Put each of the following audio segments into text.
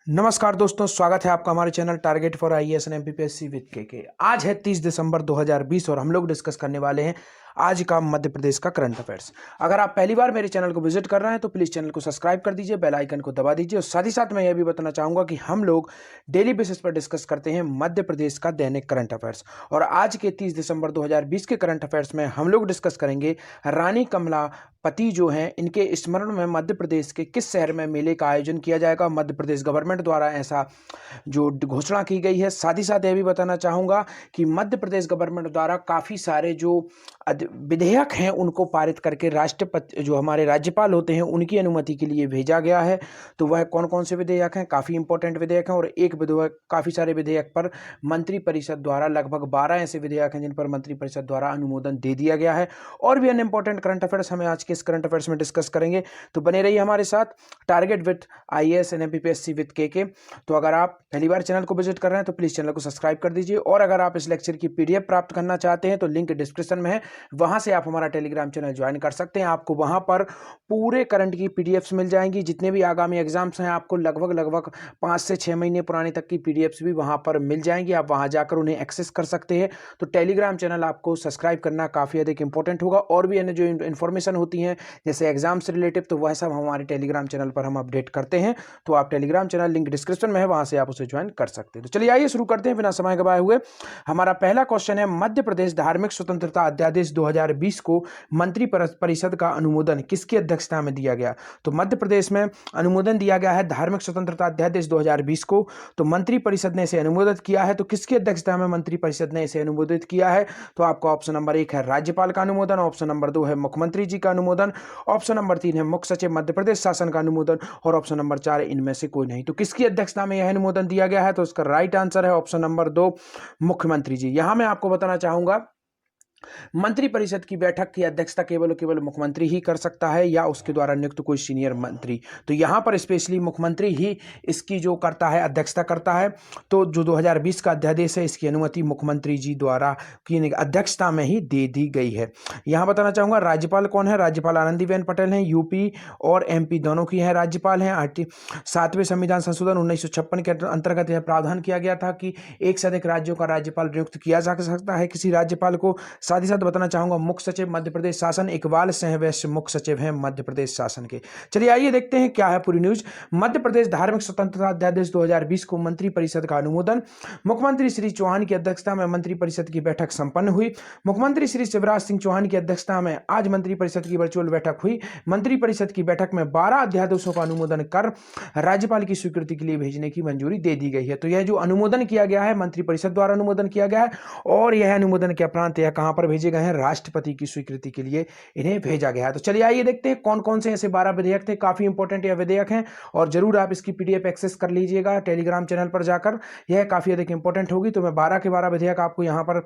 नमस्कार दोस्तों, स्वागत है आपका हमारे channel target for IAS and MPPSC with के। आज है 30 दिसंबर 2020 और हम लोग डिस्कस करने वाले हैं आज का मध्य प्रदेश का करंट अफेयर्स। अगर आप पहली बार मेरे चैनल को विजिट कर रहे हैं तो प्लीज़ चैनल को सब्सक्राइब कर दीजिए, बेल आइकन को दबा दीजिए। और साथ ही साथ मैं यह भी बताना चाहूँगा कि हम लोग डेली बेसिस पर डिस्कस करते हैं मध्य प्रदेश का दैनिक करंट अफेयर्स। और आज के 30 दिसंबर 2020 के करंट अफेयर्स में हम लोग डिस्कस करेंगे रानी कमलापति जो हैं, इनके स्मरण में मध्य प्रदेश के किस शहर में मेले का आयोजन किया जाएगा। मध्य प्रदेश गवर्नमेंट द्वारा ऐसा जो घोषणा की गई है। साथ ही साथ यह भी बताना चाहूँगा कि मध्य प्रदेश गवर्नमेंट द्वारा काफ़ी सारे जो विधेयक हैं उनको पारित करके राष्ट्रपति जो हमारे राज्यपाल होते हैं उनकी अनुमति के लिए भेजा गया है। तो वह कौन कौन से विधेयक हैं? काफ़ी इंपॉर्टेंट विधेयक हैं। और एक विधेयक, काफ़ी सारे विधेयक पर मंत्रिपरिषद द्वारा लगभग 12 ऐसे विधेयक हैं जिन पर मंत्रिपरिषद द्वारा अनुमोदन दे दिया गया है। और भी अन्य इंपॉर्टेंट करंट अफेयर्स हमें आज के इस करंट अफेयर्स में डिस्कस करेंगे। तो बने रहिए हमारे साथ target with IAS and MPPSC with के। तो अगर आप पहली बार चैनल को विजिट कर रहे हैं तो प्लीज़ चैनल को सब्सक्राइब कर दीजिए। और अगर आप इस लेक्चर की पीडीएफ प्राप्त करना चाहते हैं तो लिंक डिस्क्रिप्शन में है, वहां से आप हमारा टेलीग्राम चैनल ज्वाइन कर सकते हैं। आपको वहां पर पूरे करंट की पीडीएफ्स मिल जाएंगी। जितने भी आगामी एग्जाम्स हैं आपको लगभग 5 से 6 महीने पुराने तक की पीडीएफ्स भी वहां पर मिल जाएंगी। आप वहां जाकर उन्हें एक्सेस कर सकते हैं। तो टेलीग्राम चैनल आपको सब्सक्राइब करना काफ़ी अधिक इंपॉर्टेंट होगा। और भी अन्य जो इन्फॉर्मेशन होती हैं जैसे एग्जाम से रिलेटिव, तो वह सब हमारे टेलीग्राम चैनल पर हम अपडेट करते हैं। तो आप टेलीग्राम चैनल लिंक डिस्क्रिप्शन में है, वहां से आप उसे ज्वाइन कर सकते हैं। तो चलिए आइए शुरू करते हैं बिना समय गवाए हुए। हमारा पहला क्वेश्चन है, मध्य प्रदेश धार्मिक स्वतंत्रता अध्यादेश 2020 को मंत्री परिषद का अनुमोदन किसकी अध्यक्षता में दिया गया? तो मध्य प्रदेश में अनुमोदन दिया गया है धार्मिक स्वतंत्रता अध्यादेश 2020 को। तो मंत्री परिषद ने इसे अनुमोदित किया है। तो किसकी अध्यक्षता में मंत्री परिषद ने इसे अनुमोदित किया है? तो आपका ऑप्शन नंबर 1 है राज्यपाल का अनुमोदन, ऑप्शन नंबर 2 है मुख्यमंत्री जी का अनुमोदन, ऑप्शन नंबर 3 है मुख्य सचिव मध्य प्रदेश शासन का अनुमोदन, और ऑप्शन नंबर 4 इनमें से कोई नहीं। तो किसकी अध्यक्षता में यह अनुमोदन दिया गया है? तो इसका राइट आंसर है ऑप्शन नंबर 2 मुख्यमंत्री जी। यहां मैं आपको बताना चाहूंगा मंत्रिपरिषद की बैठक की अध्यक्षता केवल मुख्यमंत्री ही कर सकता है या उसके द्वारा नियुक्त कोई सीनियर मंत्री। तो यहां पर स्पेशली मुख्यमंत्री ही इसकी जो करता है, अध्यक्षता करता है। तो जो 2020 का अध्यादेश है इसकी अनुमति मुख्यमंत्री जी द्वारा की अध्यक्षता में ही दे दी गई है। यहां बताना चाहूंगा राज्यपाल कौन है? राज्यपाल आनंदीबेन पटेल हैं। यूपी और एमपी दोनों की है राज्यपाल हैं। 7वें संविधान संशोधन 1956 के अंतर्गत यह प्रावधान किया गया था कि एक से अधिक राज्यों का राज्यपाल नियुक्त किया जा सकता है किसी राज्यपाल को। साथ ही साथ बताना चाहूंगा मुख्य सचिव मध्य प्रदेश शासन इकबाल सिंह वैश्य मुख्य सचिव हैं मध्य प्रदेश शासन के। चलिए आइए देखते हैं क्या है पूरी न्यूज। मध्य प्रदेश धार्मिक स्वतंत्रता अध्यादेश 2020 को मंत्री परिषद का अनुमोदन। मुख्यमंत्री श्री चौहान की अध्यक्षता में मंत्री परिषद की बैठक संपन्न हुई। मुख्यमंत्री श्री शिवराज सिंह चौहान की अध्यक्षता में आज मंत्री परिषद की वर्चुअल बैठक हुई। मंत्री परिषद की बैठक में 12 अध्यादेशों का अनुमोदन कर राज्यपाल की स्वीकृति के लिए भेजने की मंजूरी दे दी गई है। तो यह जो अनुमोदन किया गया है मंत्री परिषद द्वारा अनुमोदन किया गया है। और यह अनुमोदन के उपरांत यह कहां पर भेजे गए हैं? राष्ट्रपति की स्वीकृति के लिए इन्हें भेजा गया है। तो चलिए आइए देखते हैं कौन कौन से ऐसे 12 विधेयक थे। काफी इंपॉर्टेंट यह विधेयक हैं और जरूर आप इसकी पीडीएफ एक्सेस कर लीजिएगा टेलीग्राम चैनल पर जाकर, यह काफी अधिक इंपॉर्टेंट होगी। तो मैं 12 के 12 विधेयक आपको यहां पर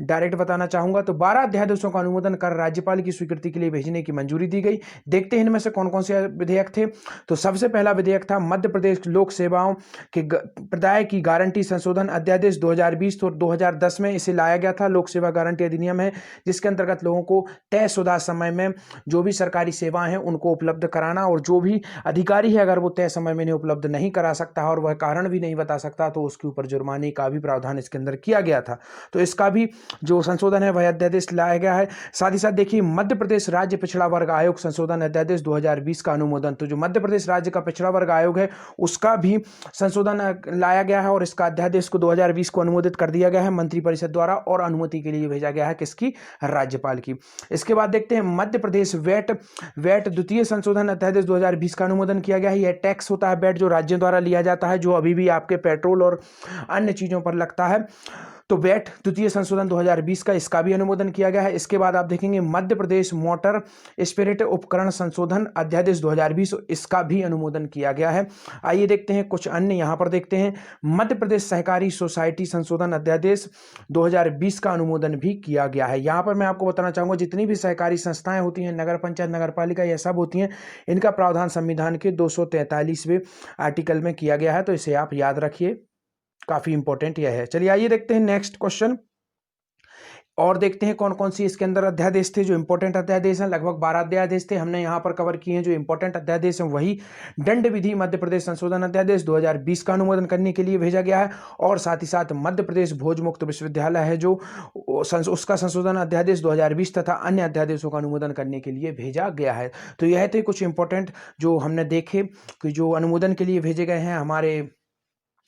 डायरेक्ट बताना चाहूंगा। तो 12 अध्यादेशों का अनुमोदन कर राज्यपाल की स्वीकृति के लिए भेजने की मंजूरी दी गई। देखते हैं इनमें से कौन कौन से विधेयक थे। तो सबसे पहला विधेयक था मध्य प्रदेश लोक सेवाओं के प्रदाय की गारंटी संशोधन अध्यादेश 2020। तो 2010 में इसे लाया गया था। लोक सेवा गारंटी अधिनियम है जिसके अंतर्गत लोगों को तयशुदा समय में जो भी सरकारी सेवाएं हैं उनको उपलब्ध कराना, और जो भी अधिकारी है अगर वो तय समय में इन्हें उपलब्ध नहीं करा सकता और वह कारण भी नहीं बता सकता तो उसके ऊपर जुर्माने का भी प्रावधान इसके अंदर किया गया था। तो इसका भी जो संशोधन है वह अध्यादेश लाया गया है। साथ ही साथ देखिए मध्य प्रदेश राज्य पिछड़ा वर्ग आयोग संशोधन अध्यादेश 2020 का अनुमोदन। तो जो मध्य प्रदेश राज्य का पिछड़ा वर्ग आयोग है उसका भी संशोधन लाया गया है और इसका अध्यादेश को 2020 को अनुमोदित कर दिया गया है मंत्रिपरिषद द्वारा और अनुमति के लिए भेजा गया है किसकी? राज्यपाल की। इसके बाद देखते हैं मध्य प्रदेश वैट द्वितीय संशोधन अध्यादेश 2020 का अनुमोदन किया गया है। यह टैक्स होता है वैट जो राज्यों द्वारा लिया जाता है, जो अभी भी आपके पेट्रोल और अन्य चीजों पर लगता है। तो वैट द्वितीय संशोधन 2020 का, इसका भी अनुमोदन किया गया है। इसके बाद आप देखेंगे मध्य प्रदेश मोटर स्पिरिट उपकरण संशोधन अध्यादेश 2020, इसका भी अनुमोदन किया गया है। आइए देखते हैं कुछ अन्य यहां पर देखते हैं। मध्य प्रदेश सहकारी सोसाइटी संशोधन अध्यादेश 2020 का अनुमोदन भी किया गया है। यहां पर मैं आपको बताना चाहूंगा जितनी भी सहकारी संस्थाएं होती हैं, नगर पंचायत, नगर पालिका, यह सब होती हैं, इनका प्रावधान संविधान के 243वें आर्टिकल में किया गया है। तो इसे आप याद रखिए, काफी इंपॉर्टेंट यह है। चलिए आइए देखते हैं नेक्स्ट क्वेश्चन। और देखते हैं कौन कौन सी इसके अंदर अध्यादेश थे जो इंपॉर्टेंट अध्यादेश हैं। लगभग 12 अध्यादेश थे, हमने यहाँ पर कवर किए हैं। जो इंपॉर्टेंट अध्यादेश हैं वही दंड विधि मध्य प्रदेश संशोधन अध्यादेश 2020 का अनुमोदन करने के लिए भेजा गया है, और साथ ही साथ मध्य प्रदेश भोज मुक्त विश्वविद्यालय है जो उसका संशोधन अध्यादेश 2020 तथा अन्य अध्यादेशों का अनुमोदन करने के लिए भेजा गया है। तो यह थे कुछ इंपॉर्टेंट जो हमने देखे कि जो अनुमोदन के लिए भेजे गए हैं हमारे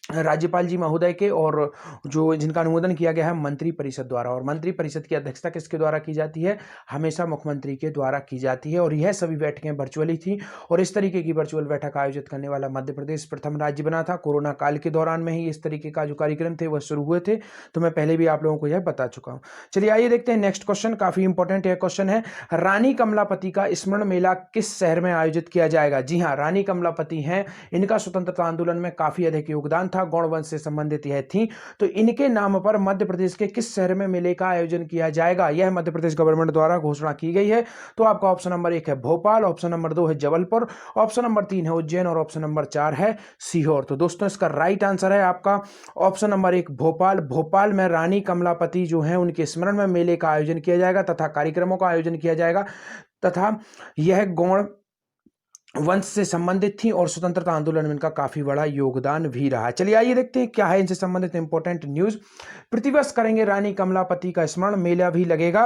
राज्यपाल जी महोदय के, और जो जिनका अनुमोदन किया गया है मंत्री परिषद द्वारा। और मंत्री परिषद की अध्यक्षता किसके द्वारा की जाती है? हमेशा मुख्यमंत्री के द्वारा की जाती है। और यह सभी बैठकें वर्चुअली थी, और इस तरीके की वर्चुअल बैठक आयोजित करने वाला मध्य प्रदेश प्रथम राज्य बना था। कोरोना काल के दौरान में ही इस तरीके का जो कार्यक्रम थे वह शुरू हुए थे, तो मैं पहले भी आप लोगों को यह बता चुका हूँ। चलिए आइए देखते हैं नेक्स्ट क्वेश्चन, काफी इंपॉर्टेंट यह क्वेश्चन है। रानी कमलापति का स्मरण मेला किस शहर में आयोजित किया जाएगा? जी हाँ, रानी कमलापति हैं, इनका स्वतंत्रता आंदोलन में काफी अधिक योगदान था, गौड़ वंश से संबंधित यह थी। तो इनके नाम पर मध्य प्रदेश के किस शहर में मेले का आयोजन किया जाएगा? यह मध्य प्रदेश गवर्नमेंट द्वारा घोषणा की गई है। तो आपका ऑप्शन नंबर 1 है भोपाल, ऑप्शन नंबर 2 है जबलपुर, ऑप्शन नंबर 3 है उज्जैन, और ऑप्शन नंबर 4 है सीहोर। तो दोस्तों इसका राइट आंसर है आपका ऑप्शन नंबर 1 भोपाल। भोपाल में रानी कमलापति जो है उनके स्मरण में मेले का आयोजन किया जाएगा तथा कार्यक्रमों का आयोजन किया जाएगा, तथा यह गौड़ वंश से संबंधित थी और स्वतंत्रता आंदोलन में इनका काफी बड़ा योगदान भी रहा। चलिए आइए देखते हैं क्या है इनसे संबंधित इंपॉर्टेंट न्यूज। प्रतिवर्ष करेंगे रानी कमलापति का स्मरण, मेला भी लगेगा,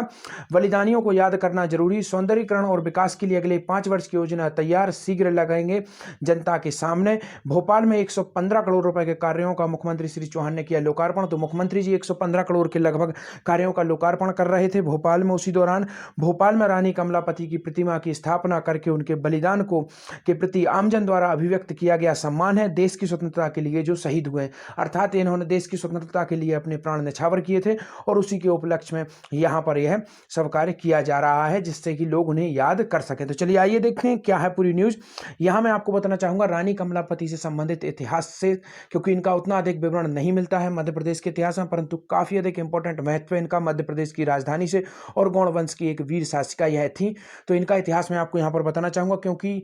बलिदानियों को याद करना जरूरी, सौंदर्यीकरण और विकास के लिए अगले 5 वर्ष की योजना तैयार, शीघ्र लगाएंगे जनता के सामने। भोपाल में 115 करोड़ रुपए के कार्यों का मुख्यमंत्री श्री चौहान ने किया लोकार्पण। तो मुख्यमंत्री जी 115 करोड़ के लगभग कार्यों का लोकार्पण कर रहे थे भोपाल में। उसी दौरान भोपाल में रानी कमलापति की प्रतिमा की स्थापना करके उनके बलिदान को के प्रति आमजन द्वारा अभिव्यक्त किया गया सम्मान है, देश की स्वतंत्रता के लिए जो शहीद हुए, अर्थात इन्होंने देश की स्वतंत्रता के लिए अपने प्राण न्यौछावर किए थे, और उसी के उपलक्ष्य में यहाँ पर यह सब कार्य किया जा रहा है जिससे कि लोग उन्हें याद कर सके। तो चलिए आइए देखते हैं क्या है पूरी न्यूज। यहाँ मैं आपको बताना चाहूंगा रानी कमलापति से संबंधित इतिहास से, क्योंकि इनका उतना अधिक विवरण नहीं मिलता है मध्य प्रदेश के इतिहास में, परंतु काफी अधिक इंपॉर्टेंट महत्व है इनका मध्य प्रदेश की राजधानी से, और गौड़ वंश की एक वीर शासिका यह थी। तो इनका इतिहास मैं आपको यहाँ पर बताना चाहूंगा, क्योंकि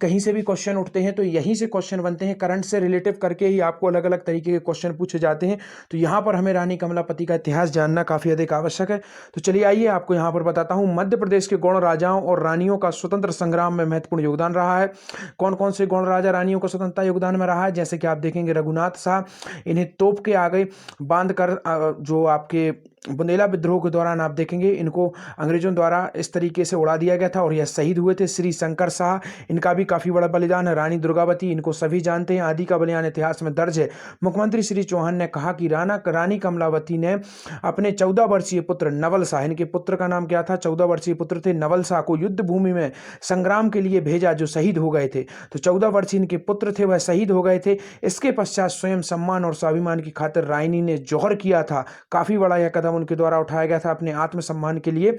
कहीं से भी क्वेश्चन उठते हैं तो यहीं से क्वेश्चन बनते हैं, करंट से रिलेटिव करके ही आपको अलग अलग तरीके के क्वेश्चन पूछे जाते हैं। तो यहाँ पर हमें रानी कमलापति का इतिहास जानना काफी अधिक आवश्यक है। तो चलिए आइए आपको यहाँ पर बताता हूँ। मध्य प्रदेश के गौड़ राजाओं और रानियों का स्वतंत्र संग्राम में महत्वपूर्ण योगदान रहा है। कौन कौन से गौड़ राजा रानियों का स्वतंत्रता योगदान में रहा है? जैसे कि आप देखेंगे रघुनाथ शाह, इन्हें तोप के आगे बांध कर जो आपके बुंदेला विद्रोह के दौरान आप देखेंगे इनको अंग्रेजों द्वारा इस तरीके से उड़ा दिया गया था और यह शहीद हुए थे। श्री शंकर शाह, इनका भी काफी बड़ा बलिदान है। रानी दुर्गावती, इनको सभी जानते हैं, आदि का बलिदान इतिहास में दर्ज है। मुख्यमंत्री श्री चौहान ने कहा कि रानी कमलावती ने अपने 14 वर्षीय पुत्र नवल शाह, इनके पुत्र का नाम क्या था? 14 वर्षीय पुत्र थे नवल शाह, को युद्ध भूमि में संग्राम के लिए भेजा, जो शहीद हो गए थे। तो 14 वर्षीय इनके पुत्र थे, वह शहीद हो गए थे। इसके पश्चात स्वयं सम्मान और स्वाभिमान की खातिर रानी ने जौहर किया था। काफी बड़ा यह कदम उनके द्वारा उठाया गया था अपने आत्मसम्मान के लिए।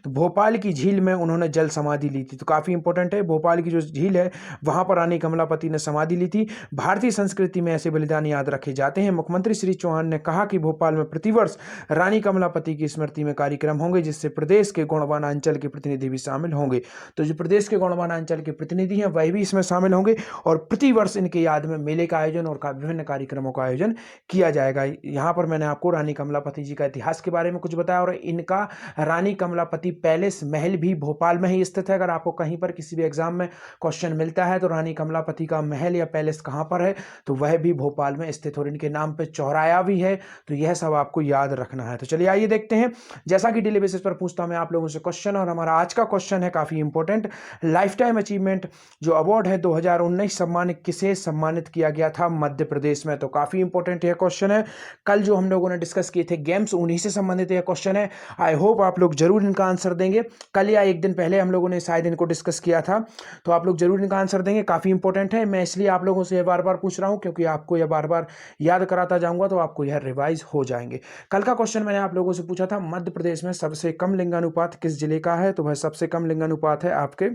तो भोपाल की झील में उन्होंने जल समाधि ली थी। तो काफी इंपॉर्टेंट है, भोपाल की जो झील है वहां पर रानी कमलापति ने समाधि ली थी। भारतीय संस्कृति में ऐसे बलिदान याद रखे जाते हैं। मुख्यमंत्री श्री चौहान ने कहा कि भोपाल में प्रतिवर्ष रानी कमलापति की स्मृति में कार्यक्रम होंगे, जिससे प्रदेश के गौड़वाना अंचल के प्रतिनिधि भी शामिल होंगे। तो जो प्रदेश के गौड़वाना अंचल के प्रतिनिधि हैं वह भी इसमें शामिल होंगे, और प्रतिवर्ष इनके याद में मेले का आयोजन और विभिन्न कार्यक्रमों का आयोजन किया जाएगा। यहाँ पर मैंने आपको रानी कमलापति जी का इतिहास के बारे में कुछ बताया, और इनका रानी कमलापति पैलेस महल भी भोपाल में ही स्थित है। अगर आपको कहीं पर किसी भी एग्जाम में क्वेश्चन मिलता है तो रानी कमलापति का महल या पैलेस कहां पर है, तो वह भी भोपाल में स्थित, और इनके नाम पे चौराया भी है। तो यह सब आपको याद रखना है। तो चलिए आइए देखते हैं, जैसा कि डेली बेसिस पर पूछता हूं मैं आप लोगों से क्वेश्चन, और हमारा आज का क्वेश्चन है काफी इंपॉर्टेंट। लाइफ टाइम अचीवमेंट जो अवार्ड है 2019 सम्मान किसे सम्मानित किया गया था मध्य प्रदेश में? तो काफी इंपॉर्टेंट यह क्वेश्चन है। कल जो हम लोगों ने डिस्कस किए थे गेम्स, उन्हीं से संबंधित यह क्वेश्चन है। आई होप आप लोग जरूर इनका आंसर देंगे। कल या एक दिन पहले हम लोगों ने शायद इनको डिस्कस किया था, तो आप लोग जरूर इनका आंसर देंगे। काफी इंपॉर्टेंट है, मैं इसलिए आप लोगों से यह बार बार पूछ रहा हूं क्योंकि आपको यह बार बार याद कराता जाऊंगा तो आपको यह रिवाइज हो जाएंगे। कल का क्वेश्चन मैंने आप लोगों से पूछा था, मध्य प्रदेश में सबसे कम लिंगानुपात किस जिले का है? तो वह सबसे कम लिंगानुपात है आपके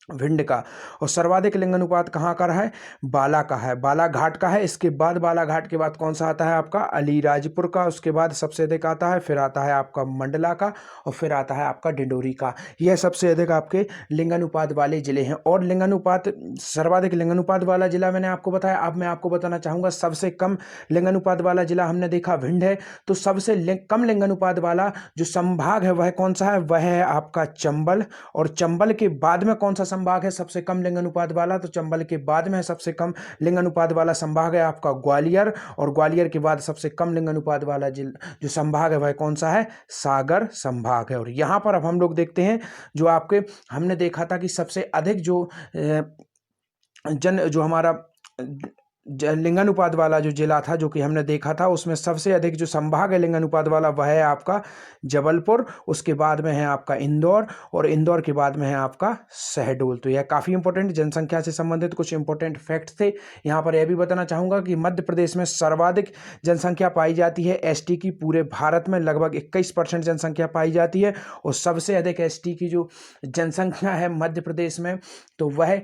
भिंड का। और सर्वाधिक लिंगानुपात कहाँ का है? बाला का है, बालाघाट का है। इसके बाद बालाघाट के बाद कौन सा आता है आपका? अलीराजपुर का। उसके बाद सबसे अधिक आता है, फिर आता है आपका मंडला का, और फिर आता है आपका डिंडोरी का। यह सबसे अधिक आपके लिंगानुपात वाले जिले हैं। और लिंगानुपात, सर्वाधिक लिंगानुपात वाला जिला मैंने आपको बताया। अब मैं आपको बताना चाहूँगा सबसे कम लिंगानुपात वाला जिला हमने देखा भिंड है, तो सबसे कम लिंगानुपात वाला जो संभाग है वह कौन सा है? वह है आपका चंबल। और चंबल के बाद में कौन सा संभाग है सबसे कम लिंगानुपात वाला? तो चंबल के बाद में सबसे कम लिंगानुपात वाला संभाग है आपका ग्वालियर। और ग्वालियर के बाद सबसे कम लिंगानुपात वाला जो संभाग है वह कौन सा है? सागर संभाग है। और यहाँ पर अब हम लोग देखते हैं जो आपके हमने देखा था कि सबसे अधिक जो जो हमारा लिंगानुपात वाला जो जिला था जो कि हमने देखा था, उसमें सबसे अधिक जो संभाग है लिंगानुपात वाला वह है आपका जबलपुर। उसके बाद में है आपका इंदौर, और इंदौर के बाद में है आपका शहडोल। तो यह काफ़ी इंपॉर्टेंट जनसंख्या से संबंधित कुछ इंपॉर्टेंट फैक्ट्स थे। यहाँ पर यह भी बताना चाहूँगा कि मध्य प्रदेश में सर्वाधिक जनसंख्या पाई जाती है एसटी की। पूरे भारत में लगभग 21% जनसंख्या पाई जाती है, और सबसे अधिक एसटी की जो जनसंख्या है मध्य प्रदेश में तो वह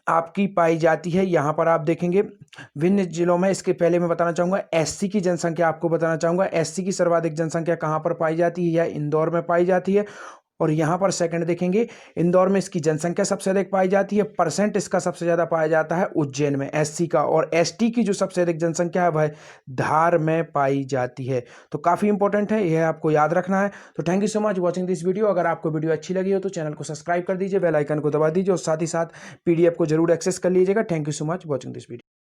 आपकी पाई जाती है। यहाँ पर आप देखेंगे विभिन्न जिलों में। इसके पहले मैं बताना चाहूँगा एससी की जनसंख्या आपको बताना चाहूँगा। एससी की सर्वाधिक जनसंख्या कहाँ पर पाई जाती है? यह इंदौर में पाई जाती है। और यहाँ पर सेकंड देखेंगे, इंदौर में इसकी जनसंख्या सबसे अधिक पाई जाती है। परसेंट इसका सबसे ज़्यादा पाया जाता है उज्जैन में एससी का। और एसटी की जो सबसे अधिक जनसंख्या है वह धार में पाई जाती है। तो काफ़ी इंपॉर्टेंट है, यह आपको याद रखना है। तो thank you so much watching this video. अगर आपको वीडियो अच्छी लगी हो तो चैनल को सब्सक्राइब कर दीजिए, बेल आइकन को दबा दीजिए, और साथ ही साथ PDF को जरूर एक्सेस कर लीजिएगा। Thank you so much watching this video.